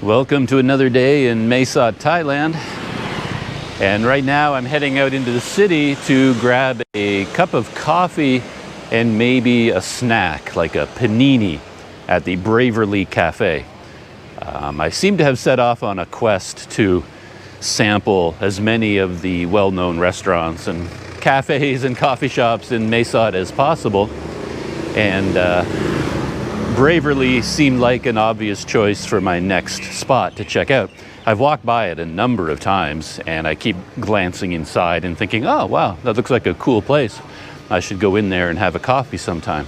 Welcome to another day in Mae Sot, Thailand. And right now I'm heading out into the city to grab a cup of coffee and maybe a snack, like a panini at the Braverly Cafe. I seem to have set off on a quest to sample as many of the well-known restaurants and cafes and coffee shops in Mae Sot as possible. And Braverly seemed like an obvious choice for my next spot to check out. I've walked by it a number of times and I keep glancing inside and thinking, oh wow, that looks like a cool place. I should go in there and have a coffee sometime.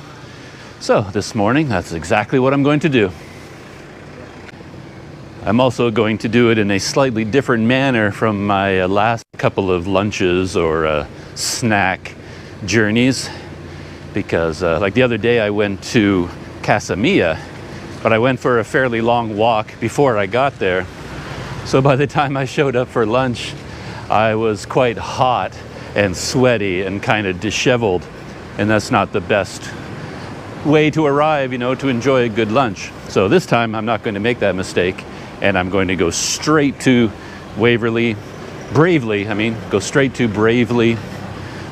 So this morning, that's exactly what I'm going to do. I'm also going to do it in a slightly different manner from my last couple of lunches or snack journeys, because like the other day I went to Casa Mia, but I went for a fairly long walk before I got there. So by the time I showed up for lunch, I was quite hot and sweaty and kind of disheveled, and that's not the best way to arrive, to enjoy a good lunch. So this time I'm not going to make that mistake, and I'm going to go straight to Bravely, go straight to Braverly,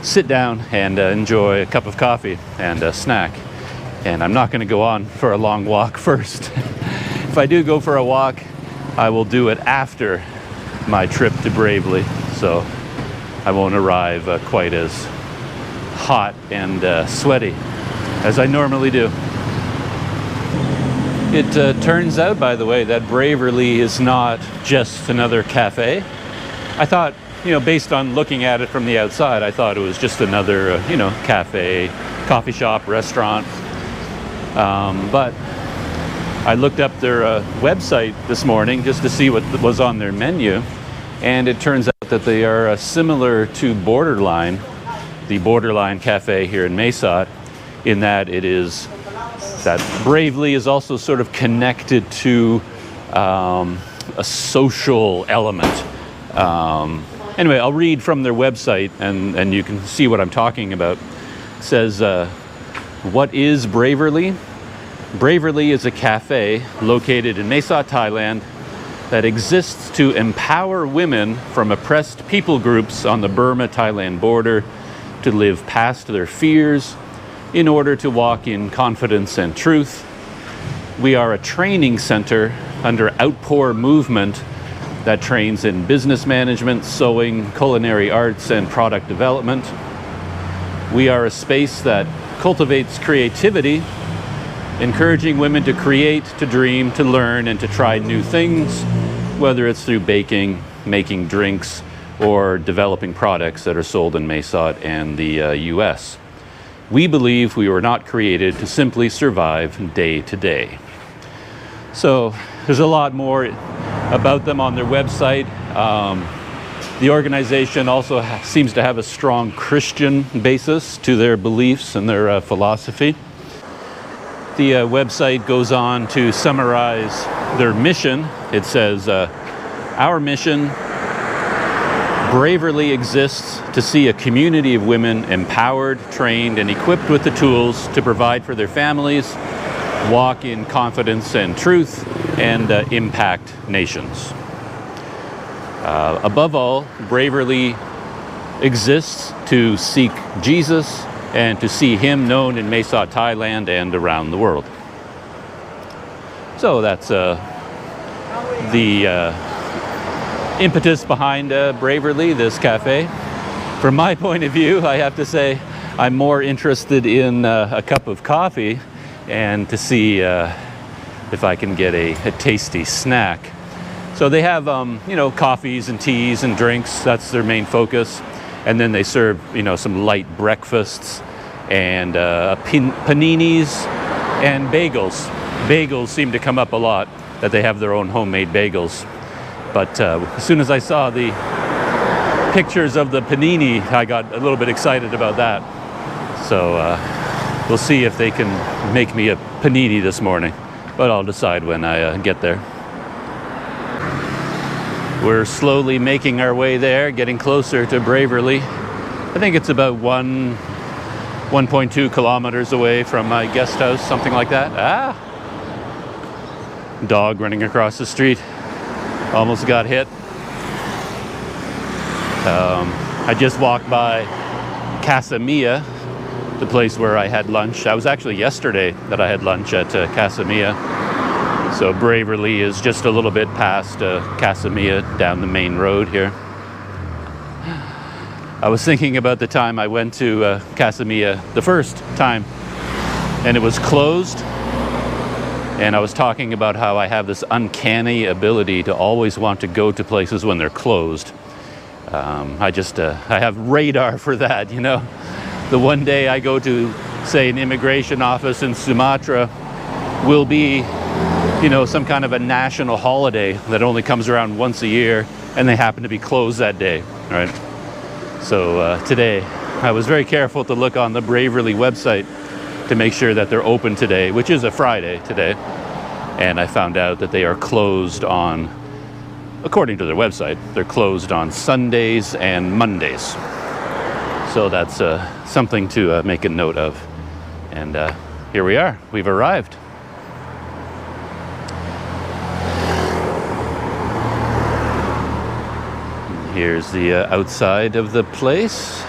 sit down and enjoy a cup of coffee and a snack. And I'm not going to go on for a long walk first. If I do go for a walk, I will do it after my trip to Braverly, so I won't arrive quite as hot and sweaty as I normally do. It turns out, by the way, that Braverly is not just another cafe. I thought, based on looking at it from the outside, I thought it was just another, cafe, coffee shop, restaurant. But I looked up their website this morning just to see what was on their menu, and it turns out that they are similar to Borderline, the Borderline Cafe here in Mae Sot, in that Braverly is also sort of connected to a social element. Anyway, I'll read from their website and you can see what I'm talking about. It says, what is Braverly? Braverly is a cafe located in Mae Sot, Thailand, that exists to empower women from oppressed people groups on the Burma-Thailand border to live past their fears in order to walk in confidence and truth. We are a training center under Outpour Movement that trains in business management, sewing, culinary arts, and product development. We are a space that cultivates creativity, encouraging women to create, to dream, to learn, and to try new things, whether it's through baking, making drinks, or developing products that are sold in Mae Sot and the US. We believe we were not created to simply survive day to day. So there's a lot more about them on their website. The organization also seems to have a strong Christian basis to their beliefs and their philosophy. The website goes on to summarize their mission. It says, our mission, Braverly exists to see a community of women empowered, trained, and equipped with the tools to provide for their families, walk in confidence and truth, and impact nations. Above all, Braverly exists to seek Jesus and to see him known in Mae Sot, Thailand, and around the world. So that's the impetus behind Braverly, this cafe. From my point of view, I have to say I'm more interested in a cup of coffee and to see if I can get a tasty snack. So they have, coffees and teas and drinks. That's their main focus. And then they serve, some light breakfasts and paninis and bagels. Bagels seem to come up a lot, that they have their own homemade bagels. But as soon as I saw the pictures of the panini, I got a little bit excited about that. So we'll see if they can make me a panini this morning, but I'll decide when I get there. We're slowly making our way there, getting closer to Braverly. I think it's about 1.2 kilometers away from my guest house, something like that. Dog running across the street. Almost got hit. I just walked by Casa Mia, the place where I had lunch. I was actually yesterday that I had lunch at Casa Mia. So Braverly is just a little bit past Casa Mia down the main road here. I was thinking about the time I went to Casa Mia the first time, and it was closed. And I was talking about how I have this uncanny ability to always want to go to places when they're closed. I have radar for that, you know. The one day I go to, say, an immigration office in Sumatra will be, you know, some kind of a national holiday that only comes around once a year, and they happen to be closed that day, right? So today, I was very careful to look on the Braverly website to make sure that they're open today, which is a Friday today. And I found out that they are closed on, according to their website, they're closed on Sundays and Mondays. So that's something to make a note of. And here we are. We've arrived. Here's the outside of the place.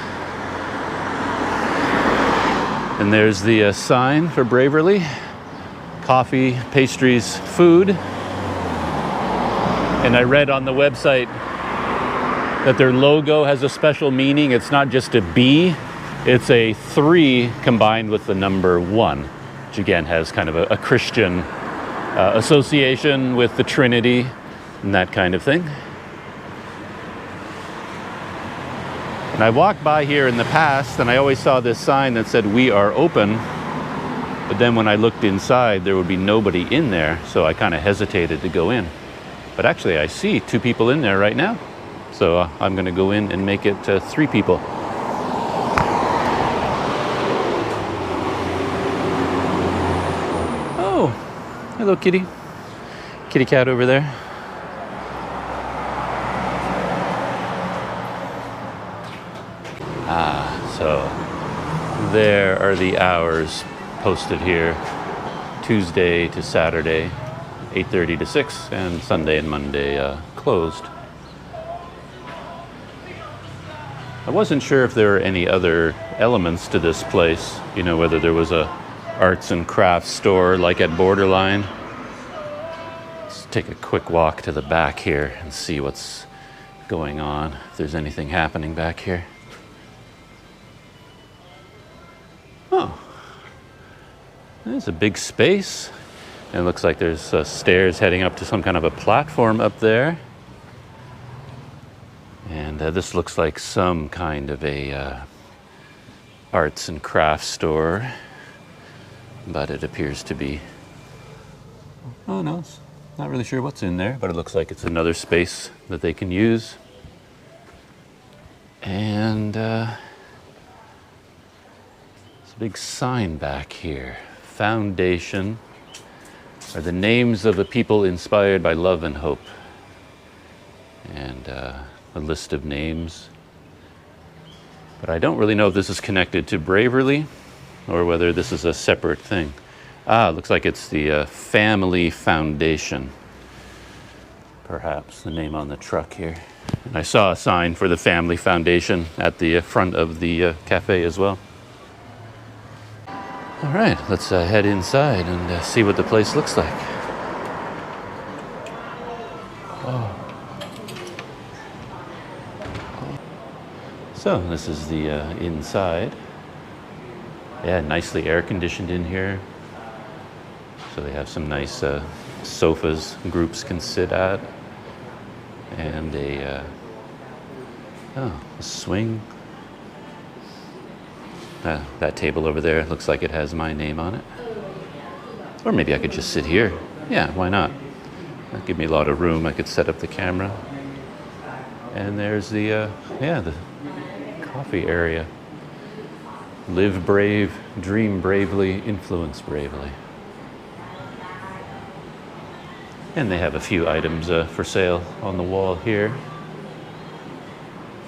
And there's the sign for Braverly. Coffee, pastries, food. And I read on the website that their logo has a special meaning. It's not just a B, it's a 3 combined with the number 1, which again has kind of a Christian association with the Trinity and that kind of thing. And I walked by here in the past and I always saw this sign that said, "We are open." But then when I looked inside, there would be nobody in there, so I kind of hesitated to go in. But actually, I see 2 people in there right now. So I'm going to go in and make it 3 people. Oh, hello, kitty. Kitty cat over there. So there are the hours posted here. Tuesday to Saturday, 8:30 to 6, and Sunday and Monday closed. I wasn't sure if there were any other elements to this place, you know, whether there was a arts and crafts store like at Borderline. Let's take a quick walk to the back here and see what's going on, if there's anything happening back here. Oh, there's a big space. And it looks like there's stairs heading up to some kind of a platform up there. And this looks like some kind of a arts and crafts store. But it appears to be, oh no, not really sure what's in there, but it looks like it's another space that they can use. And big sign back here. Foundation are the names of the people inspired by love and hope. And a list of names. But I don't really know if this is connected to Braverly or whether this is a separate thing. Ah, it looks like it's the Family Foundation. Perhaps the name on the truck here. And I saw a sign for the Family Foundation at the front of the cafe as well. All right, let's head inside and see what the place looks like. Oh. So this is the inside. Yeah, nicely air conditioned in here. So they have some nice sofas groups can sit at. And a swing. That table over there looks like it has my name on it. Or maybe I could just sit here. Yeah, why not? That'd give me a lot of room. I could set up the camera. And there's the coffee area. Live brave, dream bravely, influence bravely. And they have a few items for sale on the wall here.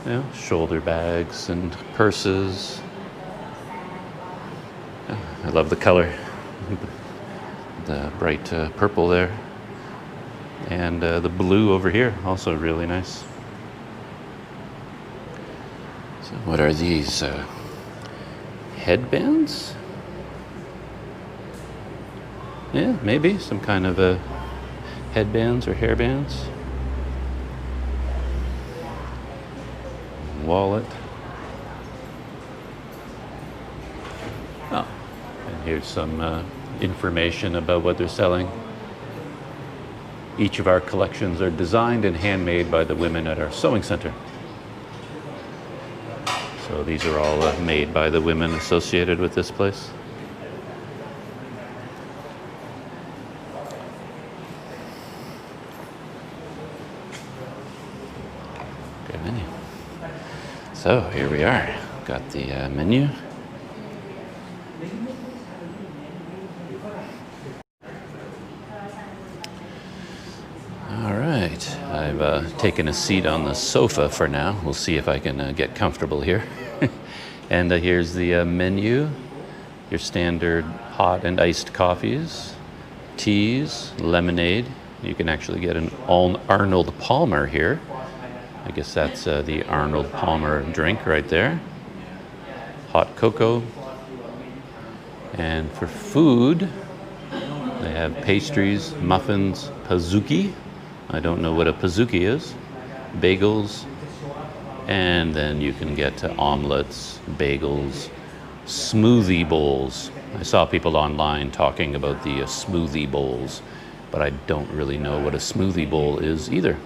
You know, shoulder bags and purses. I love the color, the bright purple there. And the blue over here, also really nice. So what are these? Headbands? Yeah, maybe some kind of headbands or hairbands. Wallet. Oh, and here's some information about what they're selling. Each of our collections are designed and handmade by the women at our sewing center. So these are all made by the women associated with this place. Good menu. So here we are. Got the menu. All right, I've taken a seat on the sofa for now. We'll see if I can get comfortable here. And here's the menu. Your standard hot and iced coffees, teas, lemonade. You can actually get an Arnold Palmer here. I guess that's the Arnold Palmer drink right there. Hot cocoa. And for food, they have pastries, muffins, pizookie. I don't know what a pizookie is. Bagels. And then you can get omelets, bagels, smoothie bowls. I saw people online talking about the smoothie bowls, but I don't really know what a smoothie bowl is either.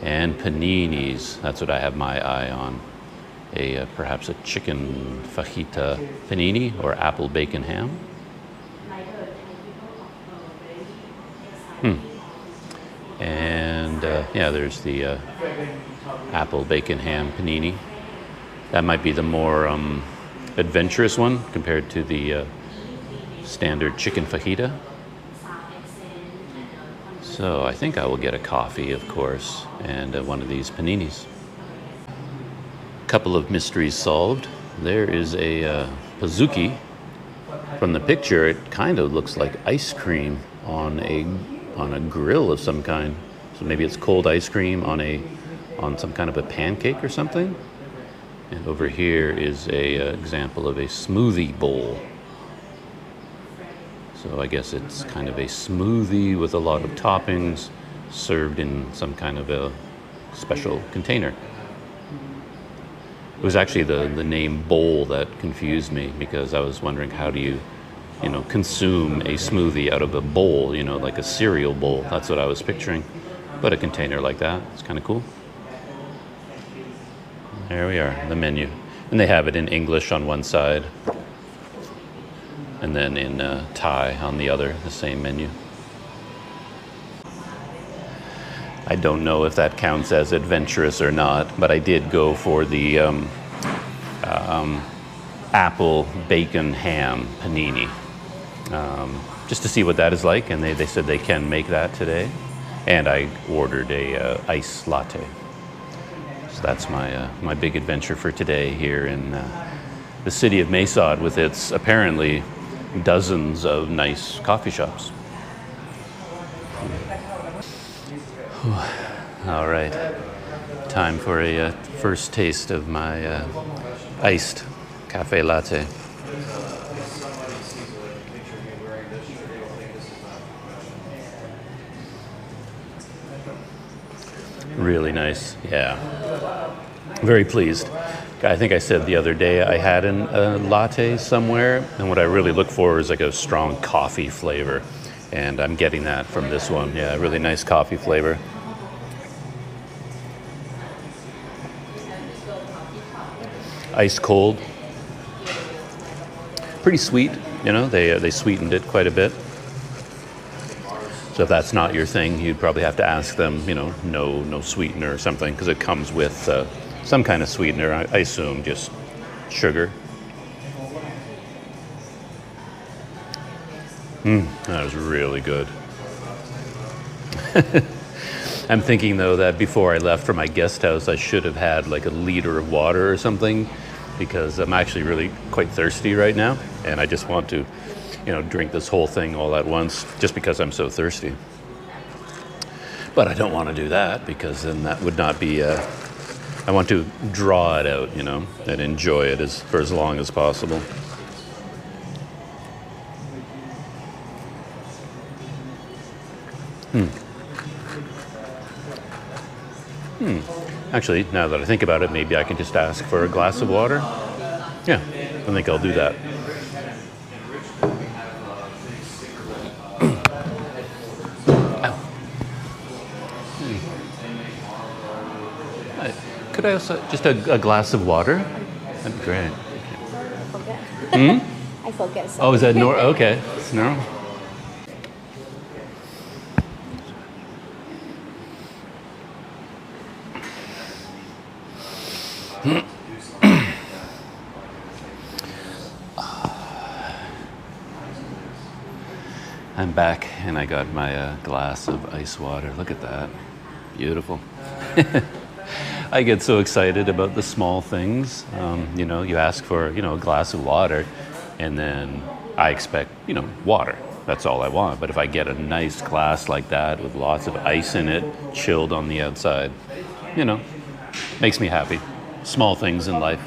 And paninis, that's what I have my eye on. Perhaps a chicken fajita panini or apple bacon ham. And yeah, there's the apple bacon ham panini. That might be the more adventurous one compared to the standard chicken fajita. So I think I will get a coffee, of course, and one of these paninis. Couple of mysteries solved. There is a pizookie. From the picture, it kind of looks like ice cream on a grill of some kind. So maybe it's cold ice cream on some kind of a pancake or something. And over here is a example of a smoothie bowl. So I guess it's kind of a smoothie with a lot of toppings served in some kind of a special container. It was actually the name bowl that confused me, because I was wondering, how do you consume a smoothie out of a bowl, like a cereal bowl. That's what I was picturing. But a container like that, it's kind of cool. There we are, the menu. And they have it in English on one side, and then in Thai on the other, the same menu. I don't know if that counts as adventurous or not, but I did go for the apple bacon ham panini, just to see what that is like, and they said they can make that today. And I ordered a ice latte. So that's my big adventure for today here in the city of Mesod, with its apparently dozens of nice coffee shops. All right, time for a first taste of my iced cafe latte. Really nice, yeah. Very pleased. I think I said the other day I had a latte somewhere, and what I really look for is like a strong coffee flavor, and I'm getting that from this one. Yeah, really nice coffee flavor. Ice cold. Pretty sweet, they sweetened it quite a bit. So if that's not your thing, you'd probably have to ask them, no sweetener or something, because it comes with some kind of sweetener. I assume just sugar. That was really good. I'm thinking, though, that before I left for my guest house, I should have had like a liter of water or something, because I'm actually really quite thirsty right now, and I just want to drink this whole thing all at once, just because I'm so thirsty. But I don't want to do that because then that would not be, I want to draw it out, you know, and enjoy it for as long as possible. Actually, now that I think about it, maybe I can just ask for a glass of water. Yeah, I think I'll do that. Could I also, just a glass of water? That'd be great. I forget. Oh, is that okay. No. I'm back and I got my glass of ice water. Look at that. Beautiful. I get so excited about the small things. You know, you ask for, you know, a glass of water and then I expect, you know, water. That's all I want. But if I get a nice glass like that with lots of ice in it, chilled on the outside, you know, makes me happy. Small things in life.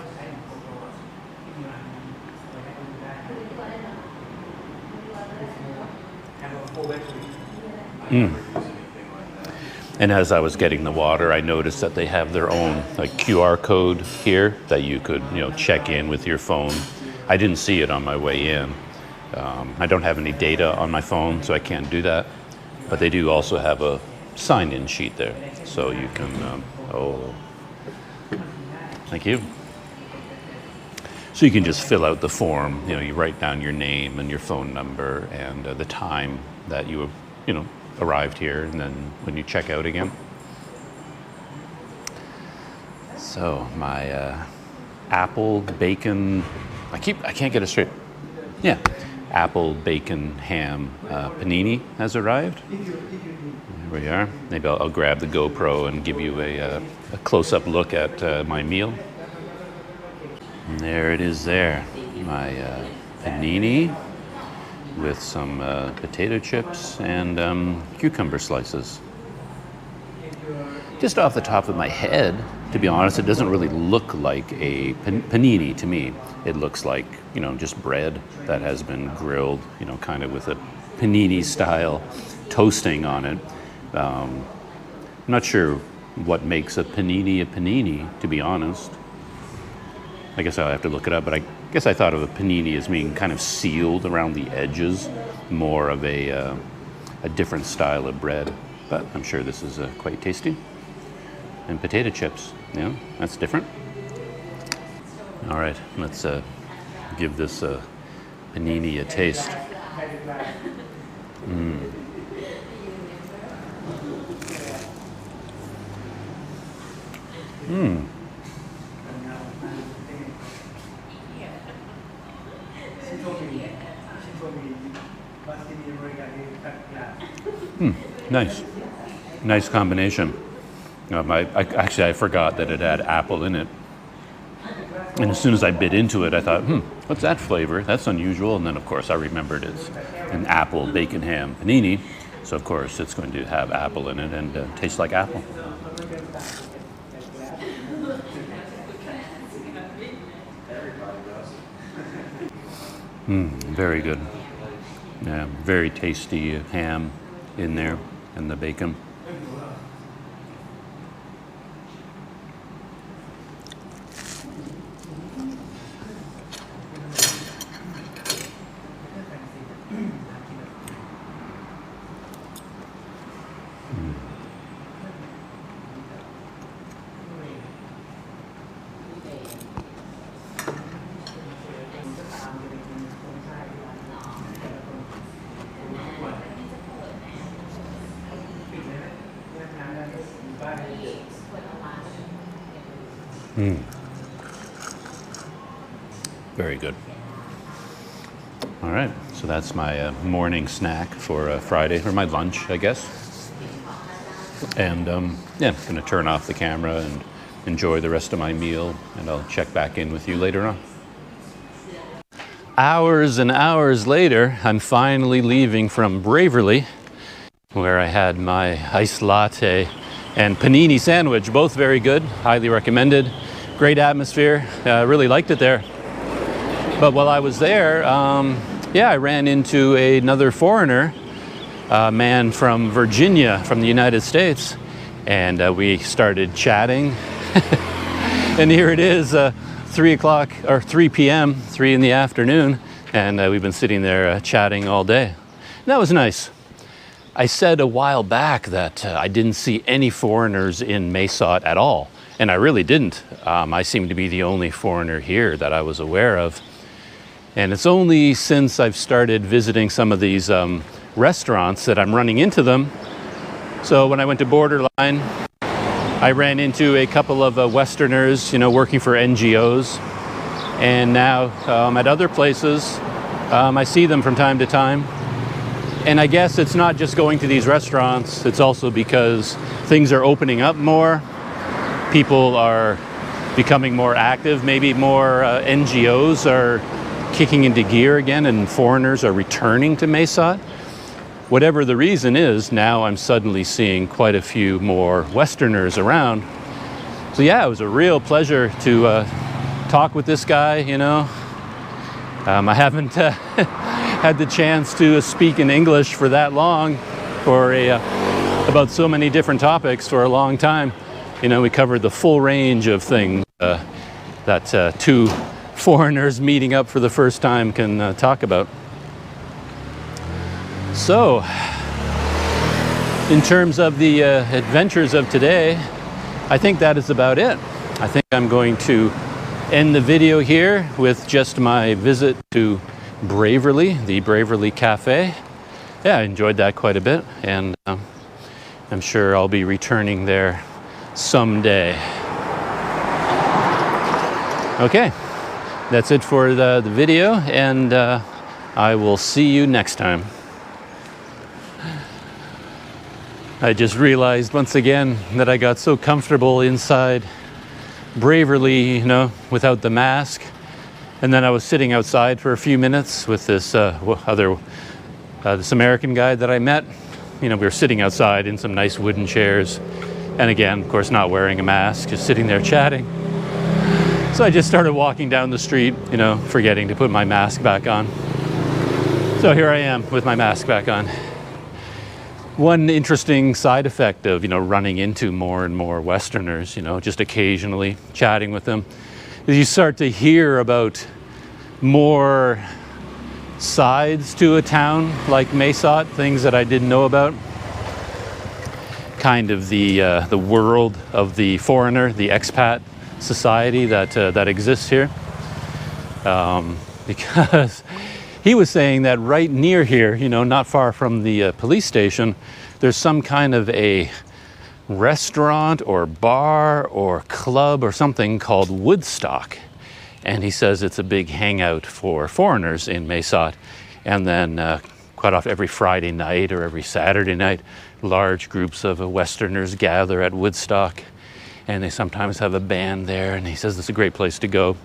And as I was getting the water, I noticed that they have their own like QR code here that you could, you know, check in with your phone. I didn't see it on my way in. I don't have any data on my phone, so I can't do that. But they do also have a sign-in sheet there, so you can. Thank you. So you can just fill out the form. You know, you write down your name and your phone number and the time that you arrived here, and then when you check out again. So my apple bacon, I can't get it straight. Yeah, apple bacon ham panini has arrived. There we are. Maybe I'll grab the GoPro and give you a close-up look at my meal. And there it is there, my panini with some potato chips and cucumber slices. Just off the top of my head, to be honest, it doesn't really look like a panini to me. It looks like, you know, just bread that has been grilled, you know, kind of with a panini style toasting on it. I'm not sure what makes a panini, to be honest. I guess I'll have to look it up, but I guess I thought of a panini as being kind of sealed around the edges, more of a different style of bread. But I'm sure this is quite tasty. And potato chips, yeah, that's different. All right, let's give this panini a taste. Nice combination. I forgot that it had apple in it. And as soon as I bit into it, I thought, what's that flavor? That's unusual. And then, of course, I remembered it's an apple bacon ham panini. So, of course, it's going to have apple in it and taste like apple. Very good. Yeah, very tasty ham in there and the bacon. Very good. All right, so that's my morning snack for Friday, or my lunch, I guess. And yeah, I'm going to turn off the camera and enjoy the rest of my meal, and I'll check back in with you later on. Hours and hours later, I'm finally leaving from Braverly, where I had my iced latte and panini sandwich, both very good, highly recommended. Great atmosphere, really liked it there. But while I was there, I ran into another foreigner, a man from Virginia, from the United States, and we started chatting. And here it is, 3 o'clock or 3 p.m., 3 in the afternoon, and we've been sitting there chatting all day. And that was nice. I said a while back that I didn't see any foreigners in Mesot at all, and I really didn't. I seem to be the only foreigner here that I was aware of. And it's only since I've started visiting some of these restaurants that I'm running into them. So when I went to Borderline, I ran into a couple of Westerners, working for NGOs. And now at other places, I see them from time to time. And I guess it's not just going to these restaurants, it's also because things are opening up more. People are becoming more active, maybe more NGOs are kicking into gear again and foreigners are returning to Mesot. Whatever the reason is, now I'm suddenly seeing quite a few more Westerners around. So yeah, it was a real pleasure to talk with this guy, I haven't had the chance to speak in English for that long, about so many different topics for a long time. We covered the full range of things that two foreigners meeting up for the first time can talk about. So, in terms of the adventures of today, I think that is about it. I think I'm going to end the video here with just my visit to Braverly, the Braverly Cafe. Yeah, I enjoyed that quite a bit, and I'm sure I'll be returning there someday. Okay, that's it for the video, and I will see you next time. I just realized once again that I got so comfortable inside Braverly, without the mask. And then I was sitting outside for a few minutes with this this American guy that I met. We were sitting outside in some nice wooden chairs. And again, of course, not wearing a mask, just sitting there chatting. So I just started walking down the street, forgetting to put my mask back on. So here I am with my mask back on. One interesting side effect of, running into more and more Westerners, just occasionally chatting with them, is you start to hear about more sides to a town like Mesot, things that I didn't know about. Kind of the world of the foreigner, the expat society that exists here. Because he was saying that right near here, not far from the police station, there's some kind of a restaurant or bar or club or something called Woodstock. And he says it's a big hangout for foreigners in Mesot. And then quite often every Friday night or every Saturday night, large groups of Westerners gather at Woodstock. And they sometimes have a band there. And he says it's a great place to go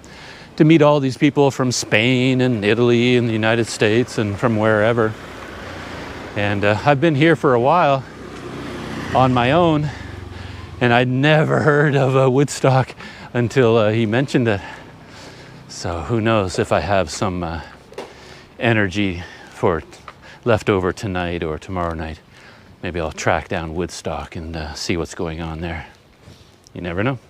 to meet all these people from Spain and Italy and the United States and from wherever. And I've been here for a while on my own, and I'd never heard of Woodstock until he mentioned it. So who knows if I have some energy for left over tonight or tomorrow night. Maybe I'll track down Woodstock and see what's going on there. You never know.